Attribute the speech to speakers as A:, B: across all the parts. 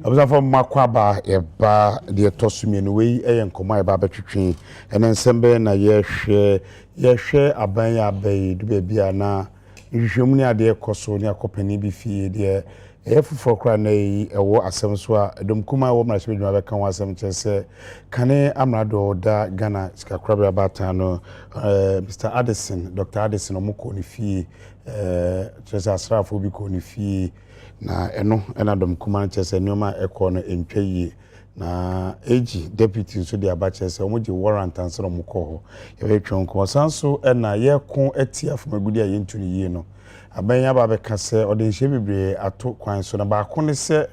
A: Abza from makwaba eba de tosumi no we eyenkoma eba betwetwe ene nsembe na yehwe aban ya abai de bia na nhwehwemu ne ade ekoso ne akopani bi fie de efufo kra na yi ewo asem so a domkuma wo mra shebedwuma beka wo asem chese kane amrado da Ghana skakra bata no Mr. Addison Dr. Addison omko ni fie chese asrafo bi ko ni fie na eno enadom kuma chese nyoma ekọ no entwaye na AG deputy so de aba chese omoje warrant ansoro mukọ ho ye betwon ko sanso na ye ko atia fomagudi aye ntuni yi no aban ya ba be kase ode nhye bebre ato kwan so na ba ko ne se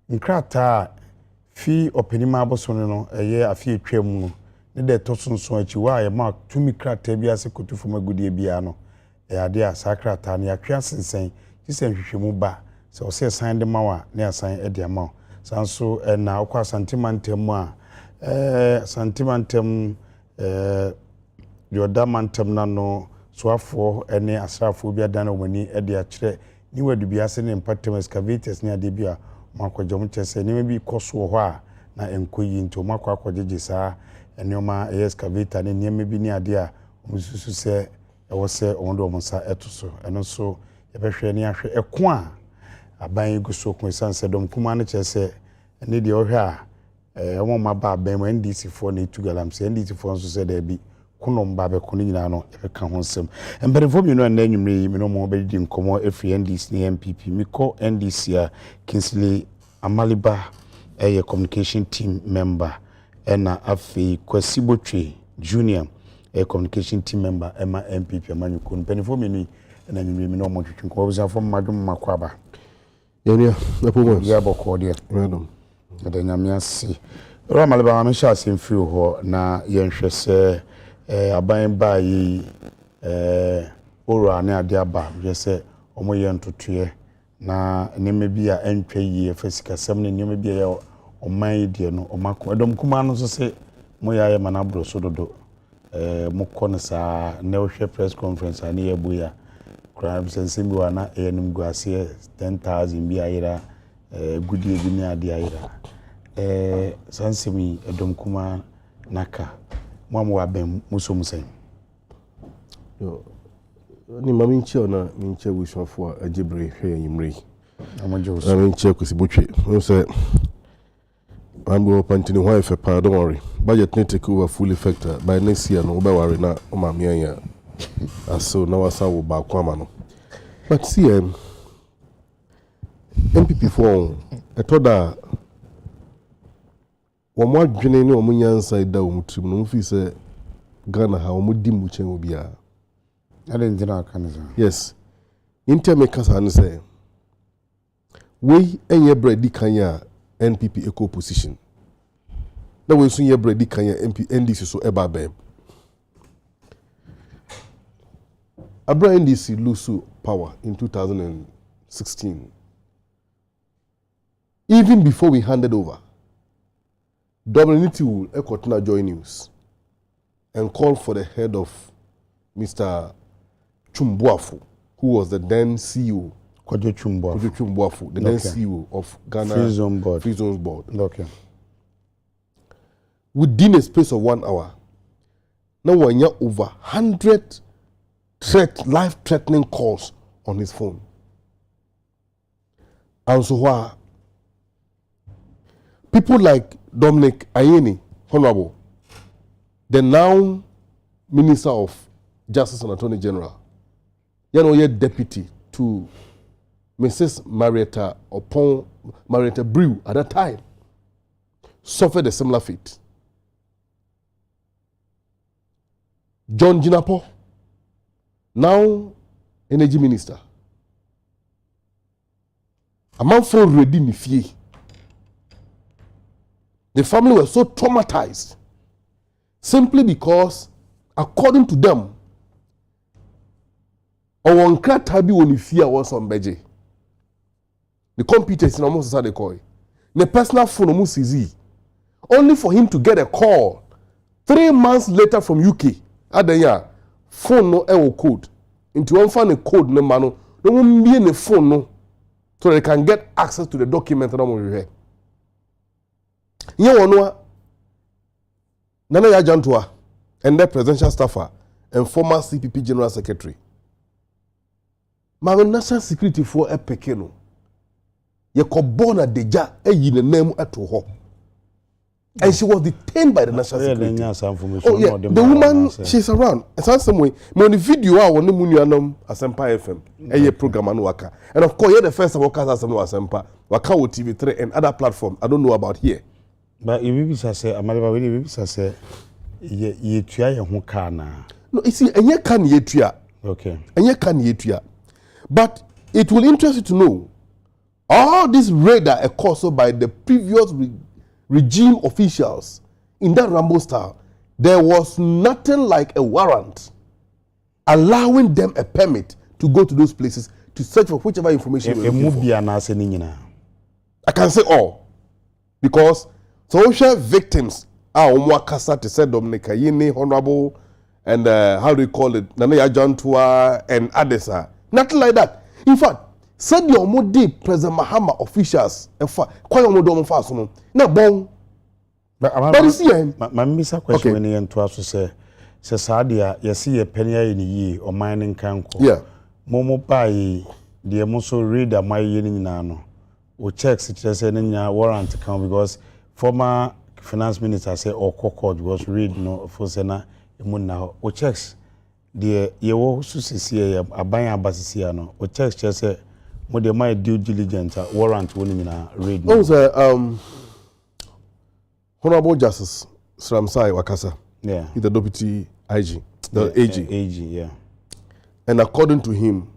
A: nkrata fi openima aboso no eye afi etwam no ne de to sonson achi wa ye ma tumi krata bi ase kotu fomagudi bia no ade a sakrata ne atwa sensen tisen hwehwemu ba so say sign the mawa near sign e dia maw sanso na okwa sentimentem a sentimentem yodamentem na no soafo ene asrafo bi adan omani e dia kire ni wadu bi ase ne empatem excavators ne ade bi a makojom chese ne bi koso ho a na enkoyi nto makwa akogege saa enoma excavator ne ne bi ne ade a omususu se e wo se ondo omusa etoso eno so ye behwe ne ahwe eko a aban guso ko sanse dom kuma ne chese ne de ohwe a omo maba aban ma NDC fo na etugalam se NDC fo nso se da bi kuno mba be kuno nyina no e ka ho nsem emberefo mi no na anwumre yi mi no mo be di nkomo efri NDC ne MPP mi ko NDC a Kinsley Amaliba communication team member ena afi Kwasibotwe junior communication team member ema MPP amanyuko mpenefo mi ni na anwumre mi no mo twetwe nkomo bizafo madum makwaba
B: Yenia, na pomo.
A: Ya boko dia.
B: Madam.
A: Da nyamia si. Ro malaba ma sha sem fi ho na yenhwe se aban ba yi oro ane ade aba je se omo ye ntotoe na neme bi a entwa yi efasika sem ne neme bi a oman yi die no omako edom kuma no so se mo ya ye manabro so dodo mo kono sa na ohwe press conference ani ebu ya crime sense bi wana enum guase 10,000 bi ayira gudie bi ni ade ayira sansemi edom kuma naka mo wa bem musom sen
B: yo ni mami nche ona mi nche wisofo ajibre hwe yimre
A: amojo
B: so mi nche Kwasibotwe no say ambo pantini why for pa don't worry budget need take over full effect by next year no be worry na o ma me anya so now I saw back no. But see, MPP for I thought that one more journey on my inside down to no say Ghana how much dim chen will be. I
A: didn't know Canada.
B: Yes, intermakers and say we any bread kanya NPP eco position. That way soon your bread kanya NDC so eba babe. Abra NDC lose power in 2016. Even before we handed over, WNT will Ekotna Joy News and call for the head of Mr. Chumbuafu, who was the then CEO.
A: Kwajo Chumbuafu,
B: the then CEO of Ghana Free Zones Board.
A: Okay.
B: Within a space of 1 hour, now we have over 100 life-threatening calls on his phone. And so people like Dominic Ayeni, Honorable, the now Minister of Justice and Attorney General, deputy to Mrs. Marietta Brew at that time, suffered a similar fate. John Jinapo, now Energy Minister, a man from ready in the family was so traumatized simply because, according to them, our tabi when fear was on Beje. The computers in almost as they call it. The personal phone almost easy. Only for him to get a call 3 months later from UK. At the year, phone no code. Into one find a code no mano. No one be in the phone no. so they can get access to the document and all here. Here one Nana Yajantua and the presidential staffer and former CPP General Secretary. My national security for a pekeno. Ye kobona deja e yine name ato ho. And she was detained by the national security. Oh yeah, the woman, she's around. And some way, me on the video I want to munuanum Asempa FM. A program and waka. And of course, you're the first workers as Asempa. Waka with TV3 and other platform. I don't know about here.
A: But if you say, Amaliba, if you say, ye tuya ye hukana.
B: No, you see, and ye can ye tuya.
A: Okay.
B: And ye can ye tuya. But it will interest you to know all this raid are caused by the previous regime officials in that Rambo style. There was nothing like a warrant allowing them a permit to go to those places to search for whichever information they were looking for. I can say all because social victims are Omwakasa to say Dominica Yini, Honorable, and how do you call it, Nana Yajantua and Adesa. Nothing like that. In fact, said your modi President Mahama officials, quite a modern fast na bon. But you see,
A: my misa question when you to us say Sadia, you see a penny in a year or mining canco.
B: Yeah.
A: Momo pai, the Moso reader my yin nano. Or checks it just in your warrant account because former finance minister say or cocord was read no for Sena Munna or checks. The yewo susi a buying abasisiano or checks just say what they might due diligence warrant winning in a read.
B: No, sir, Honorable Justice Sramsai Wakasa.
A: Yeah.
B: He's the deputy IG, the AG.
A: AG, yeah.
B: And according to him,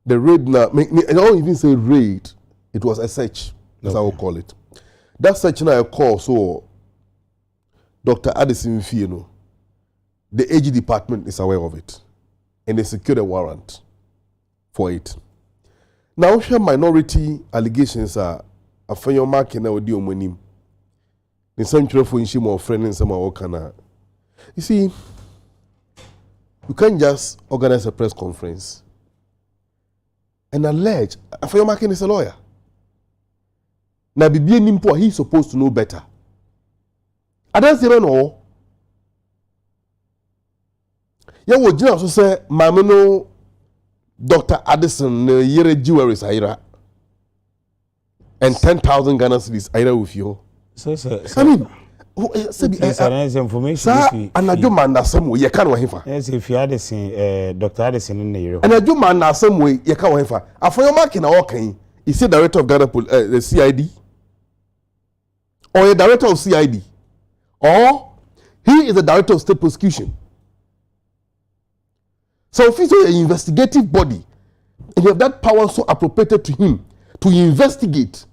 B: the raid now, I don't even say raid, it was a search, that's how I will call it. That search now I call, so Dr. Addison Fieno, the AG department is aware of it. And they secured a warrant for it. Now, share minority allegations are a fair mark in our deal money. In some for inshim or friend in some of you see, you can't just organize a press conference and allege a fair marking is a lawyer. Now, be nimpo, he's supposed to know better. I don't say no. Yeah, what you also say, Mamino, Dr. Addison, Yere Jewelry Saira, and 10,000 Ghana cedis Ira with you. I mean,
A: information.
B: Sir, and I do man that some way you can't wait for.
A: Yes, if you had seen Dr. Addison in the Europe.
B: And I do man that some way you can't wait for. After your mark in a walking, is he director of Ghana the CID? Or a director of CID? Or he is the director of state prosecution? So if he's an investigative body, and you have that power so appropriated to him to investigate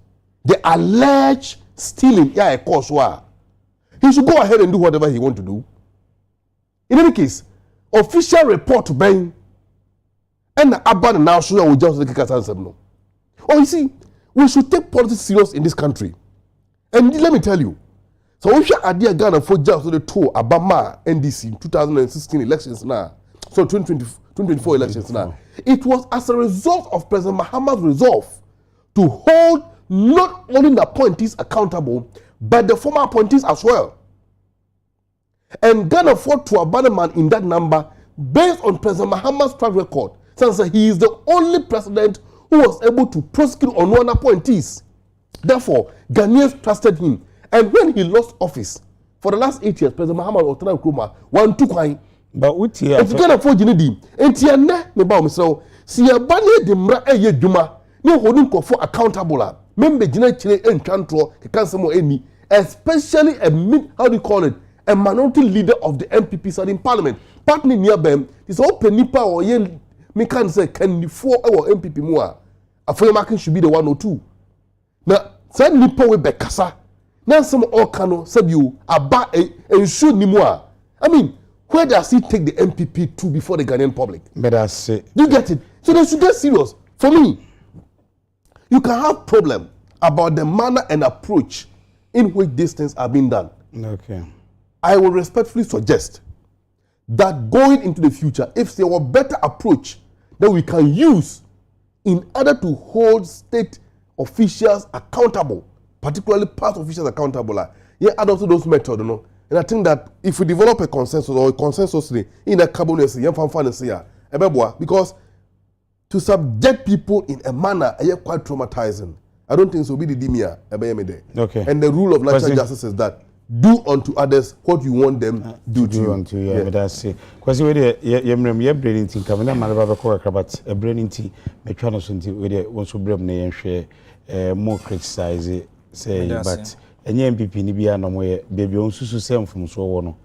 B: the alleged stealing, yeah, of course, he should go ahead and do whatever he wants to do. In any case, official report to Ben and the Abban now show will just take us answer no. Oh, you see, we should take politics serious in this country. And let me tell you, so if you idea Ghana for just the tour Abama NDC 2016 elections now. So 2024 elections now. It was as a result of President Mahama's resolve to hold not only the appointees accountable, but the former appointees as well. And Ghana fought to abandonment in that number based on President Mahama's track record, since he is the only president who was able to prosecute unwanted appointees. Therefore, Ghanaians trusted him. And when he lost office, for the last 8 years, President Mahama Otana Nkrumah one took him.
A: But what here?
B: If you get a forge in the and Tiana, me bow myself, see a banner de mra a duma, no holding for accountable. Member Gina Chile and Chantro, he can't say more any, especially how do you call it? A minority leader of the MPP side in Parliament. Partly near them, this open nipa or yen, me can say, can the 4 hour MPP more? A full marking should be the 102. Now, send nipa with Bekasa. Now, some Okano said you about and should ni more. I mean, where does he take the MPP to before the Ghanaian public?
A: But that's it.
B: You get it? So they should get serious. For me, you can have problem about the manner and approach in which these things are being done.
A: Okay.
B: I will respectfully suggest that going into the future, if there were better approach that we can use in order to hold state officials accountable, particularly past officials accountable. Yeah, adopt those methods, no. And I think that if we develop a consensus or a consensus in a cabinet, because to subject people in a manner quite traumatizing. I don't think so. Be the dimia.
A: Okay.
B: And the rule of natural justice is that do unto others what you want them do to you.
A: Unto you. Yeah, that's it. Because we the brain thing coming. Na malaba beko but a brain thing. Me try no something. We the want to blame na share more criticize say but enye MPP ni bia na mo ye baby on susu sem from so wo no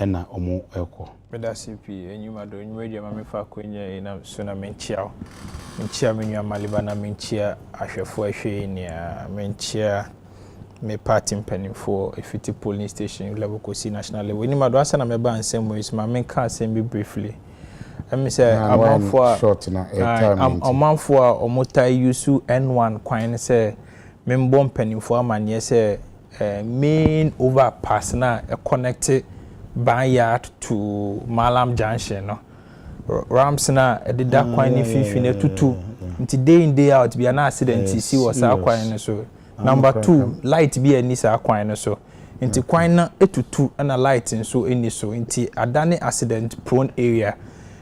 A: na omo ekọ.
C: Meda CP enyuma do enyuma dia ma me fa kwenye na so na menchia menua maliba na menchia ahwefo ahwe ni menchia me party mpanimfo efiti polling station level kosi national level enyuma do asa na me ba ansem we ma men ka ansem bi briefly me say amanfo a omota yusu N1 kwan say membo mpanimfo amane say main overpass na connected Banyard to Malam Junction, no. Rams na edida kwan ni finfine tutu. Nti day in day out be an accident see was kwan so. Number 2, light be any sa kwan so. Nti kwan na etutu na light nso eni so. Nti adane accident prone area.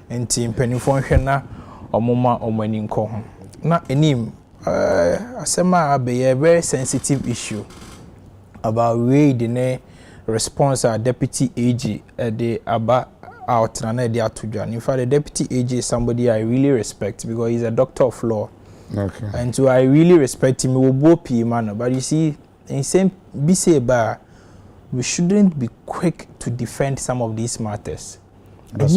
C: Nti mpanimfo hwe na omoma omani nko ho. Na enim asema be a very sensitive issue about raid ne response our deputy AG the aba out na the atujan. In fact, the deputy AG is somebody I really respect because he's a doctor of law.
A: Okay.
C: And so I really respect him. We will both man. But you see, in same BC bar, we shouldn't be quick to defend some of these matters.
A: But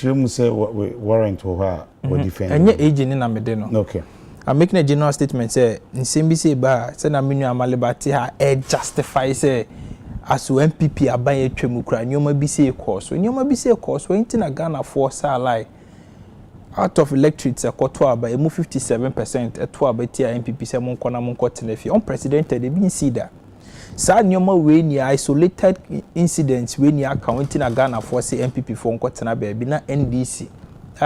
A: you say warrant or defend.
C: And your agent in Amedeno.
A: Okay.
C: I'm making a general statement. Say in same BC bar, say na minu amalibati ha justify say. As MPP abaye twemukra nyoma bi se course nyoma bi se course we ntina Ghana force ally out of electorate akoto aba emu 57% eto aba ti MPP se mon kona mon kotena fi unprecedented e bin see that sa nyoma we ni isolated incidents we ni account na Ghana force MPP for kotena ba bi na NDC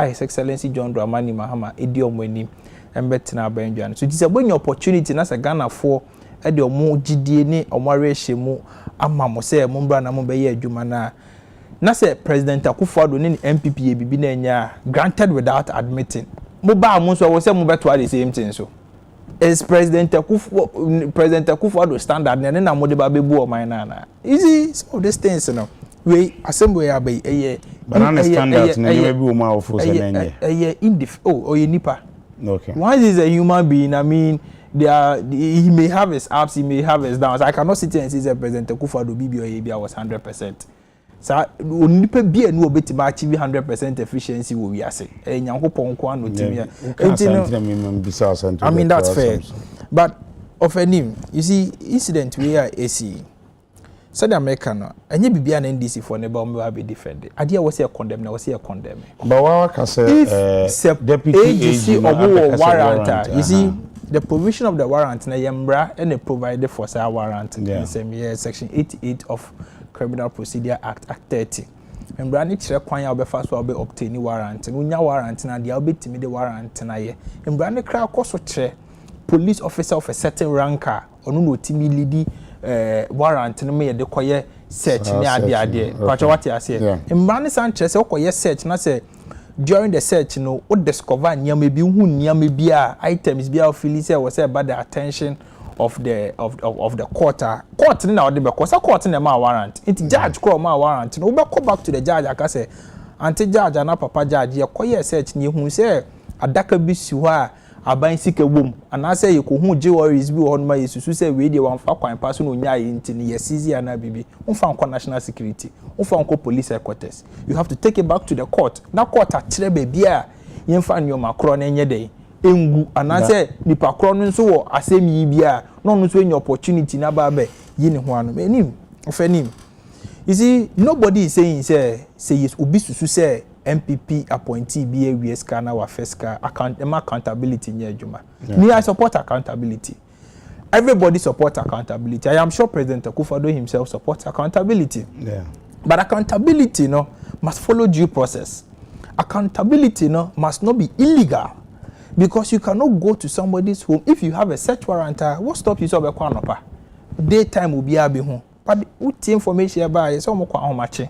C: His Excellency John Dramani Mahama edi omwani embetena ba ndwan so this is a opportunity na sa Ghana for e de omo gidie ni omo arehye mu ama mo say mo mbra na mo be ye adwuma na say President Akufo-Addo ni MPP e bibi na nya granted without admitting mo ba mo so wo say mo beto the same thing so is President Akufo-Addo standard na mo de ba bebu o man na easy some of these things no we assembly abai
A: banana standard na you be o ma ofo say na nya
C: ye nipa
A: okay
C: once is a human being I mean he may have his ups, he may have his downs. I cannot sit here and say President Akufo-Addo BBI was 100%. So only be a new bit about achieve 100% efficiency will be say. I mean that's fair. But of any you see incident we are AC. So the American and you be an NDC for never be defended. Idea was a condemn, now was a condemn.
A: But what can say deputy
C: agency or warrant, you see. The provision of the warrant na yembra and the provided for say warrant in the same year section 88 of Criminal Procedure Act 30. Membra ni kire kwan ya obefa so obe obtain warrant. Unya warrant na dia obetimi the warrant na ye. Membra ni kra koso kire police officer of a certain ranker onu no timi lead warrant no me de koye search ni ade. Kwacho what you say. Membra ni san kire say koye search na say during the search, what discover nyame bi hu nyame bi items bi feel say was about the attention of the court. Court na ode be court na ma warrant. It judge call ma warrant. No be go back to the judge aka say anti judge na papa judge ye koye search ni hu say adaka bi si ho a aban sika wom ana say ye ko hu jewelries bi ho no ma yesusu say we dey wan fa kwan pass no nya ye ntini ye seize ana bibi unfa nko national security unfa nko police headquarters you have to take it back to the court na court atire be bia ye mfa nyoma kro na enye dey engu ana say nipa kro no nso wo asem yi bia no no so any opportunity na ba be yi ne ho ano enim ofenim you see nobody is saying say yes obi susu say MPP appointee be a WSK na wa FESCA accountability in Juma. Me, I support accountability. Everybody supports accountability. I am sure President Akufo-Addo himself supports accountability.
A: Yeah.
C: But accountability must follow due process. Accountability must not be illegal. Because you cannot go to somebody's home if you have a search warrant. What stop you so be kwa nopa? Daytime will be home. But what information about is almost how much?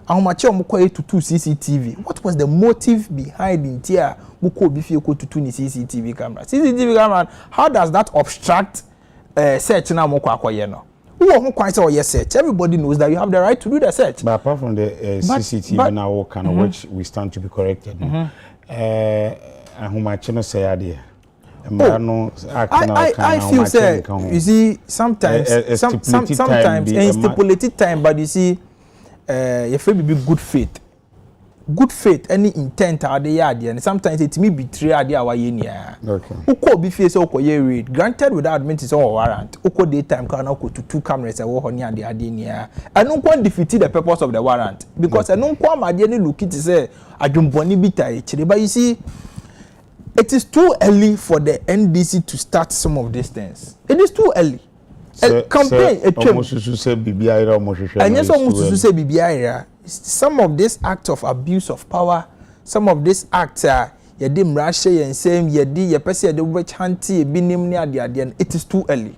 C: How much to 2 CCTV? What was the motive behind in here? Muko be feel to 2 CCTV camera. CCTV camera. How does that obstruct search now? Moko akoyeno. Who quite say yes search? Everybody knows that you have the right to do the search.
A: But apart from the CCTV now, kind of which we stand to be corrected. How much no say idea?
C: I feel say you see sometimes in stipulated time, but you see you feel be good faith any intent are there and sometimes it may betray idea our yenia.
A: Okay.
C: Uko be face oko ye read granted without admitting or warrant. Uko daytime can go to 2 cameras and wo near the adenia. And no one defeated the purpose of the warrant because I no one my look it say adjumboni bita but you see it is too early for the NDC to start some of these things. It is too early. A campaign, a term. And yes, almost to say BBI. Some of this act of abuse of power, some of this acts are yedim Russia and same yedi ye person the witch hunty binim near the end. It is too early.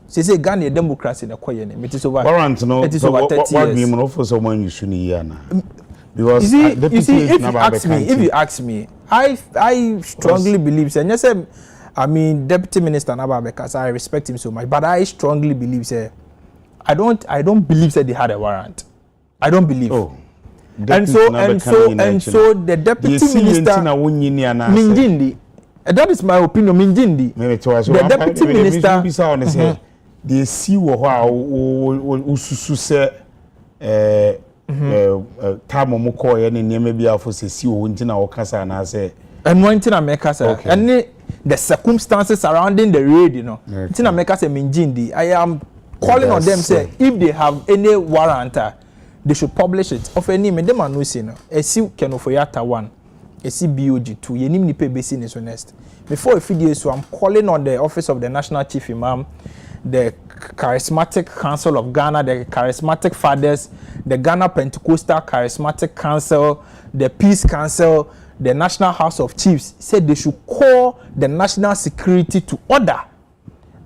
C: So say Ghana democracy na koyene. It is over.
A: Warrant no. It is over 30 years. What someone you should because
C: you see, if you ask me, I strongly believe, and yes, I mean, Deputy Minister Nababeka, I respect him so much, but I strongly believe, say, I don't believe that they had a warrant. I don't believe.
A: Oh.
C: And so the Deputy Minister Minjindi, that is my opinion, Minjindi. The Deputy Minister,
A: they see time mo call any name be for see wontina or kasa na say
C: and wanting make us and the circumstances surrounding the raid, you know. Tina make us a Minjindi. I am calling on them say if they have any warrant, they should publish it. Of any me them no say no. A see Kenofoyata 1, a see BOG 2. Ye nim ni pay business honest. Before a few days, so I'm calling on the office of the National Chief Imam, the Charismatic Council of Ghana, the Charismatic Fathers, the Ghana Pentecostal Charismatic Council, the Peace Council, the National House of Chiefs, said they should call the national security to order.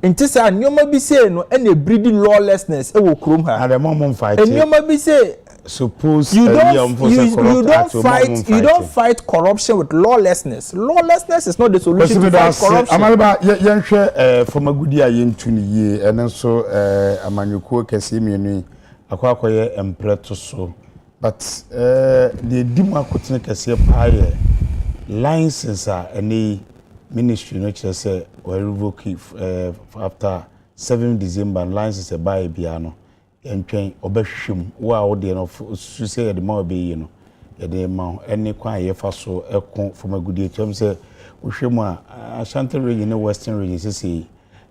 C: And this is nyoma bi say no any breeding lawlessness e wo krom ha.
A: And the mom fight.
C: And nyoma bi say
A: suppose
C: you don't fight corruption with lawlessness. Lawlessness is not the solution to fight corruption.
A: Amaliba yenhwe from agudi ayentu ni ye ene so amanyuko kese mienu akwakoye empleto so but the dimu akotene kese paye license any ministry no chere say we revoke after 7 December license buy bia no entwen obehwem wo a wo de no su say the ma be yi no ye de ma eni kwa ye fa so ekon from agudi etem say wo hwem a Ashanti region ne Western region say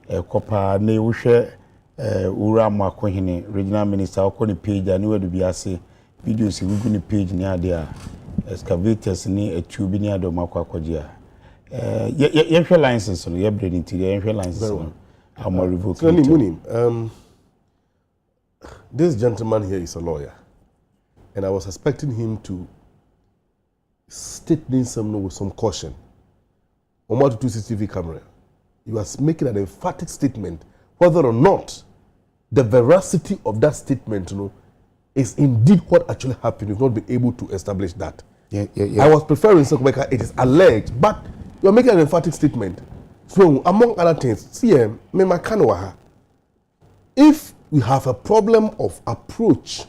A: kopa na wo hwe ura ma akohene regional minister akoni page ani we do biase videos gugu ni page ni ade a excavators ni atube ni ade ma akwakoje ye hwe license no ye breed interior ye hwe license no am revoke
B: so this gentleman here is a lawyer, and I was expecting him to state some with some caution. On what to CCTV camera, he was making an emphatic statement whether or not the veracity of that statement, is indeed what actually happened. You've not been able to establish that.
A: Yeah.
B: I was preferring something like it is alleged, but you are making an emphatic statement. So, among other things, if we have a problem of approach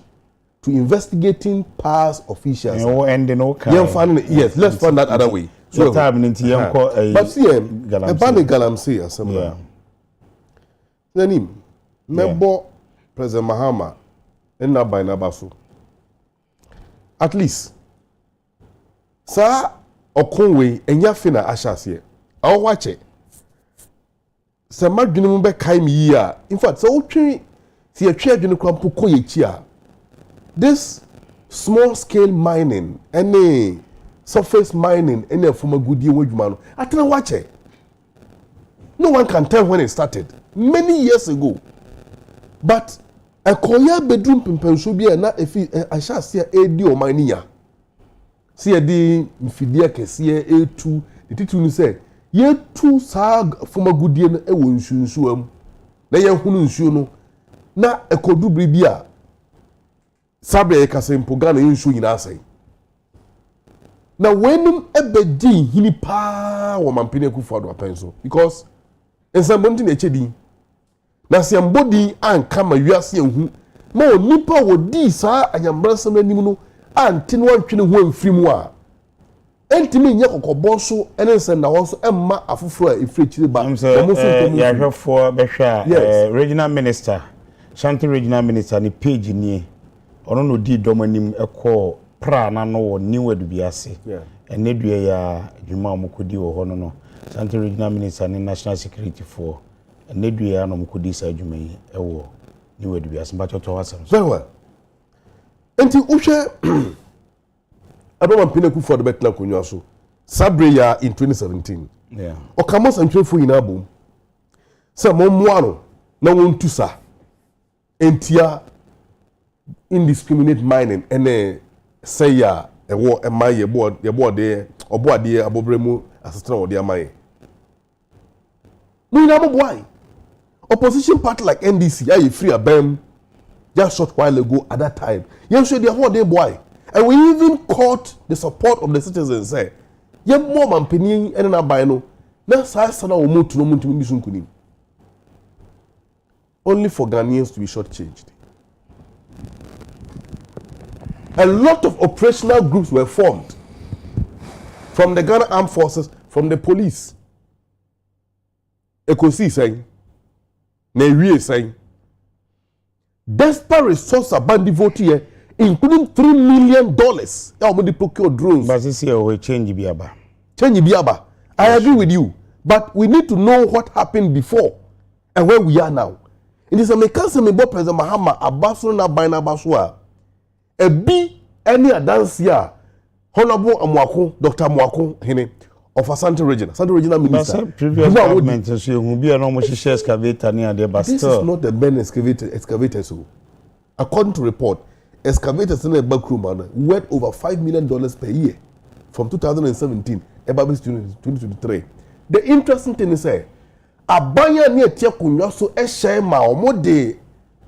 B: to investigating past officials. Yes, let's find that other way.
A: So, but
B: see, Galamsey, similar. Nanim, Mebo, President Mahama, and Nabai Nabasu. At least, Sir Okonwe, and Yafina Ashas here. I'll watch it. Sir Marginum Kaim year. In fact, so see a chair this small scale mining, any surface mining, any from a good year with man. I tell you watch it. No one can tell when it started. Many years ago. But a koya bedroom pimpen should be not if I shall see a deal mining. See a D Fidia Kessia A2, the title say ye tu sa former goodie no e wo nsunsu am na ye hunu nsuo no na ekodu bribi a sabe e kasempo Ghana nsuo nyina asai na wenum ebedi hini pa wo mampene kufu ado apenso because ensambonti na echedi na siambodi anka ma wiase ehu ma onipa wo di sa anyambrasam anim no anti no antwene ho amfirimu a entimi nya kokobon so ene nsen na wo so emma afoforo a efrechire ba
A: mo so ya hwefo behwa regional minister Shanti regional minister ni page ni ono no di dom anim ekọ pra na no wo new adubiase ene dua ya dwuma omukodi wo ho no Shanti regional minister ni national security for ene dua ya no omukodi sa dwuma yi ewo new adubiase ba toto wasam
B: very well enti uhwe Adoma Pineku for the Betna Kunyo so sabre ya in 2017 okamo santwefo nyina bom se mommoano na wontu sa entia indiscriminate mining ene say ya ewo emaye board de oboade abobremu assistant ode amaye nyina mo boy opposition party like NDC are free abem just short while ago at that time you show the whole day boy and we even caught the support of the citizens say ye more mampeni ene na ban no na sa na omotu no muntu bi sunkunim only for Ghanaians to be shortchanged. A lot of operational groups were formed from the Ghana Armed Forces, from the police. Ekosi saying, Newie saying, desperate resource abandi vote here, including $3 million. How many procure drones?
A: But this year we change biaba.
B: Change biaba. I agree with you, but we need to know what happened before and where we are now. It is a mechanism in President Mahama abaso na baina baswa. Ebi any adansia Honorable Amwako, Dr. Amwako hene of Asante Regional Minister.
A: Previous government so you be an almost share excavator near there, but
B: this
A: still.
B: is not the main excavator so. According to report, excavators in the backroom worth over $5 million per year from 2017 about 2023. The interesting thing is say abanya ni etia kunwa so ehye ma omode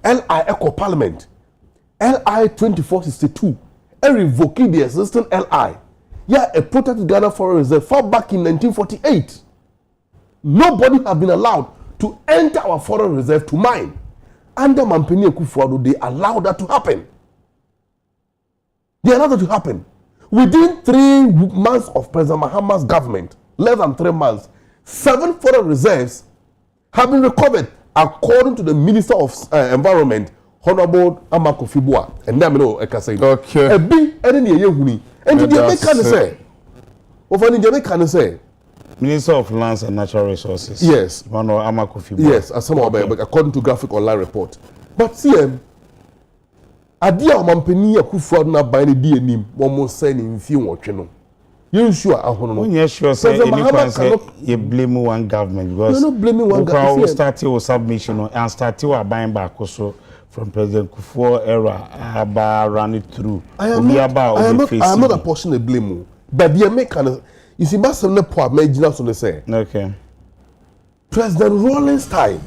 B: LI Eco Parliament LI 2462 revoking the existing LI a protected Ghana Foreign Reserve far back in 1948. Nobody have been allowed to enter our foreign reserve to mine. Under Mampeni Kufuor, they allowed that to happen. They allowed that to happen. Within 3 months of President Mahama's government, less than 3 months, 7 foreign reserves have been recovered according to the Minister of Environment, Honorable Amako Fibua. And then I can say,
A: okay.
B: A big enemy huni. And the Jamaican say, over the Jamaican say,
A: Minister of Lands and Natural Resources.
B: Yes.
A: Mano Amako Fibua.
B: Yes, as some according to Graphic Online report. But see, Adia Mampeni Kufuor na by the DNM, one more saying in few watch no. You sure I don't know.
A: Yes, sure. Say anyone say you blame one government because
B: you're not blaming one government.
A: We started with submission and started with buying back also from President Kufuor era about run it through.
B: I am not apportioning the blame, but the American, you see, most of the poor marginals on the say.
A: Okay.
B: President Rawlings time.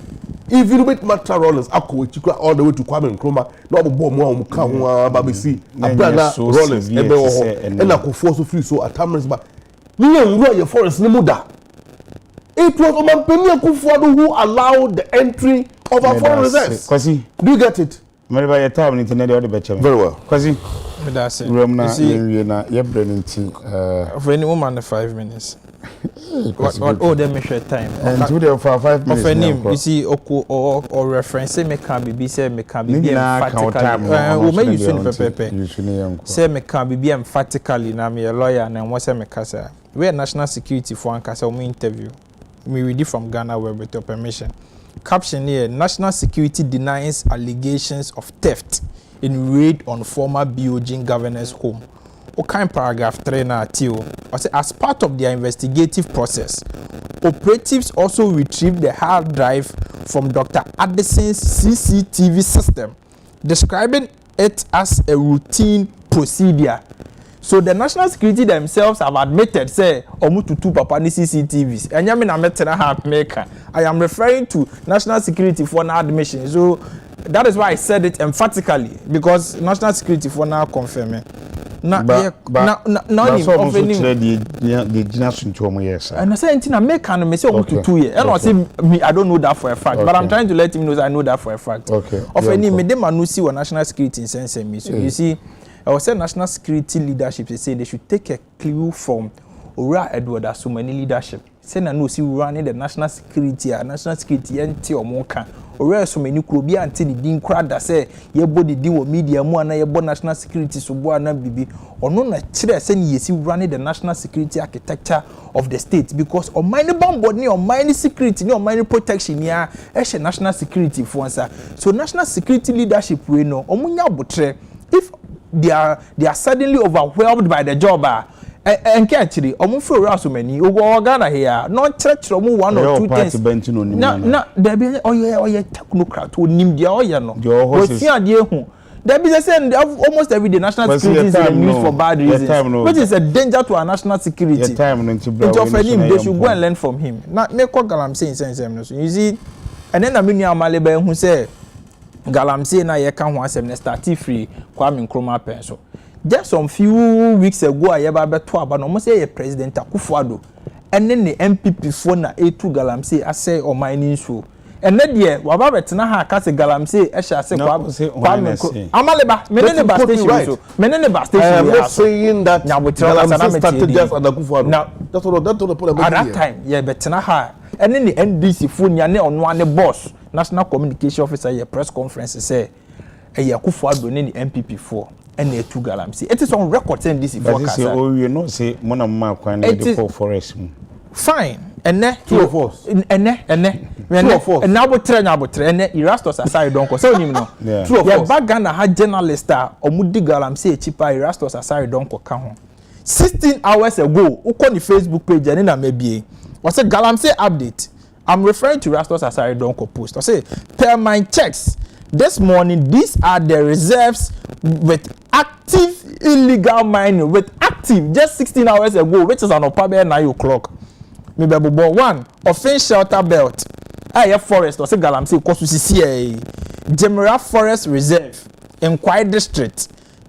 B: If you wait Matra Rawlings, all the way to Kwame Nkrumah, no more Mukawa, Babisi, Abrana Rawlings, and Kufuor so free so at times, but your forest Nimuda. It was Mampeni Kufuor who allowed the entry of our foreign reserves.
A: Kwasi,
B: do you get it?
A: Maybe by your time, internet or the better.
B: Very well.
A: Kwasi,
C: that's it.
A: You're bringing
C: for any woman 5 minutes. Oh, then measure time.
A: And today for 5 minutes.
C: Of name, you see, or reference, say me can be say me can be emphatically. We may use it say me can be emphatically. Na me a lawyer and what's me kasa. We are national security for an kasa we interview. Me read it from Ghana web with your permission. Caption here: National security denies allegations of theft in raid on former BOG governor's home. Okay, paragraph 3 na till. As part of their investigative process, operatives also retrieved the hard drive from Dr. Addison's CCTV system, describing it as a routine procedure. So the national security themselves have admitted, say, omututu papa ni CCTVs. And yami na metena ha maker. I am referring to national security for now admission. So that is why I said it emphatically, because national security for now confirming. Na
A: the
C: yes. And I say na make and me say omututu here. And I say me I don't know that for a fact, but I'm trying to let him know that I know that for a fact.
A: Okay.
C: Of any me dem anu see what national security in sense me. So you see, I was saying national security leadership, they say they should take a clue from Ora Edward Asumani leadership. Say na no see running the national security enti omonka. Ora Asumani Krobi anti ni din krada say ye body di wo media mu ana ye bo national security so bo ana bibi. Ono na kire say ni yesi running the national security architecture of the state, because on mine bomb ni on mine security ni on mine protection ya e national security for answer. So national security leadership we no omunya botre if they are suddenly overwhelmed by the job and actually omufro Asumani ogo Ghana here no church one or two things na there be oye technocrat onim dia oye no o si ade hu there be say almost every day national security is in the news for bad reasons, which is a danger to our national security. They should go and learn from him. Na me ko Galamsey sense no so you see, and then aminu amaleba hu say Galamsey na ye kan ho asem na start free Kwame Nkrumah pen so just some few weeks ago I eba beto aba no mo say President Akufo-Addo and then the MPP for na A2 Galamsey ase o mining so and then there wa ba betena ha ka se Galamsey e sha se Kwame amaleba menene ba station so menene ba station.
B: I am not saying that Galamsey started just at Akufo-Addo.
C: Now that's what the problem at that time yeah betena ha and then the NDC for nya ne ono ane boss national communication officer ye press conference say Akufo-Addo ne the MPP for and the two Galamsey. It is on record saying this is forecast.
A: Oh, you know, say Mona Kwan the forest.
C: Fine. And then
B: two of us.
C: And now we train and then Erastus aside don't go. So you know. Two of us. Back Ghana had journalist Omudi Galamsey cheaper Erastus aside don't go count. 16 hours ago, who on the Facebook page and then maybe was a Galamsey update. I'm referring to Erastus aside don't go post. I say per my checks. This morning, these are the reserves with active illegal mining. With active, just 16 hours ago, which is an opabe 9 o'clock. Maybe one, offense shelter belt. Aye forest, or say Galamsey, cause we see Gemera Forest Reserve in Kwai District.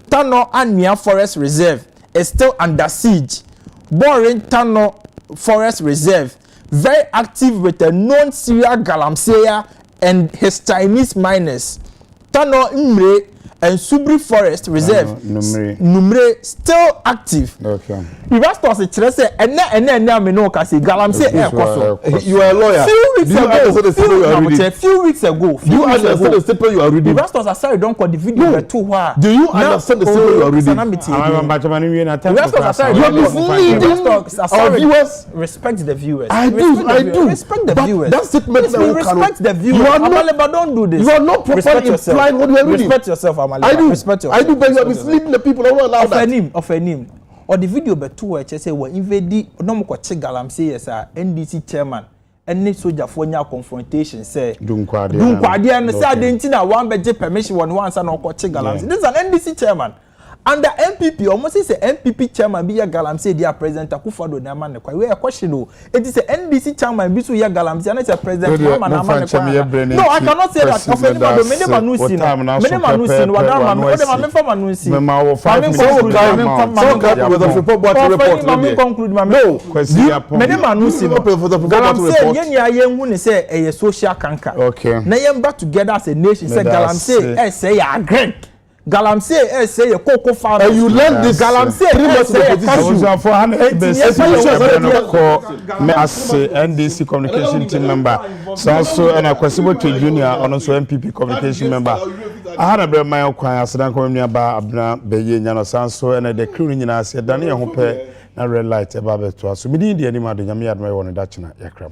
C: Tano Anya Forest Reserve is still under siege. Boring Tano Forest Reserve, very active with a known serial Galamsey and his Chinese miners. Tano Imre and Subri Forest Reserve Numre still active.
A: Okay.
C: Erastus say and me no kasi Galamsey Ekoso.
B: You are a lawyer.
C: Few weeks ago.
B: Do you understand the statement you are reading?
C: Erastus aside don't call the video too hard.
B: Do you understand the statement you are reading?
C: Erastus aside you are misleading our viewers. Respect the viewers.
B: I do.
C: Respect the viewers.
B: That statement
C: respect the viewers. Amaleba, don't do this.
B: You are not properly implying what you are reading.
C: Respect yourself, Amaleba.
B: I do.
C: Respect yourself.
B: I do, but you are misleading the people. I don't allow that.
C: Of a name. Or the video be two where say we invade no mo kwache Galamsey yes NDC chairman any soldier for nya confrontation say Dunkwade and say adentina one beje permission one answer no kwache Galamsey. This is an NDC chairman. And the MPP almost is a MPP chairman be a Galamsey dia president Akufo-Addo na man kwa we a question o it is a NDC chairman be so ya Galamsey and it's a president na man no I cannot say that of anybody me never know sin me never know sin what that man me for man know sin
A: me ma 5 minutes
B: with the report
C: conclude no me never know sin Galamsey yen hu ne say a social canker
A: okay
C: na yen back together as a nation say Galamsey say ya agree Galamsey say a cocoa farm.
B: And you learn this
C: Galamsey
B: 3 months ago.
A: Me as NDC communication team member. So and Akwasibo to junior and also MPP communication member. I had a very my kwan asedan ko me aba abna beye nya no sanso and the crew nyina ase dan ye ho pe na red light e ba beto so me din de ani ma do nyame adma ye won da china yakram.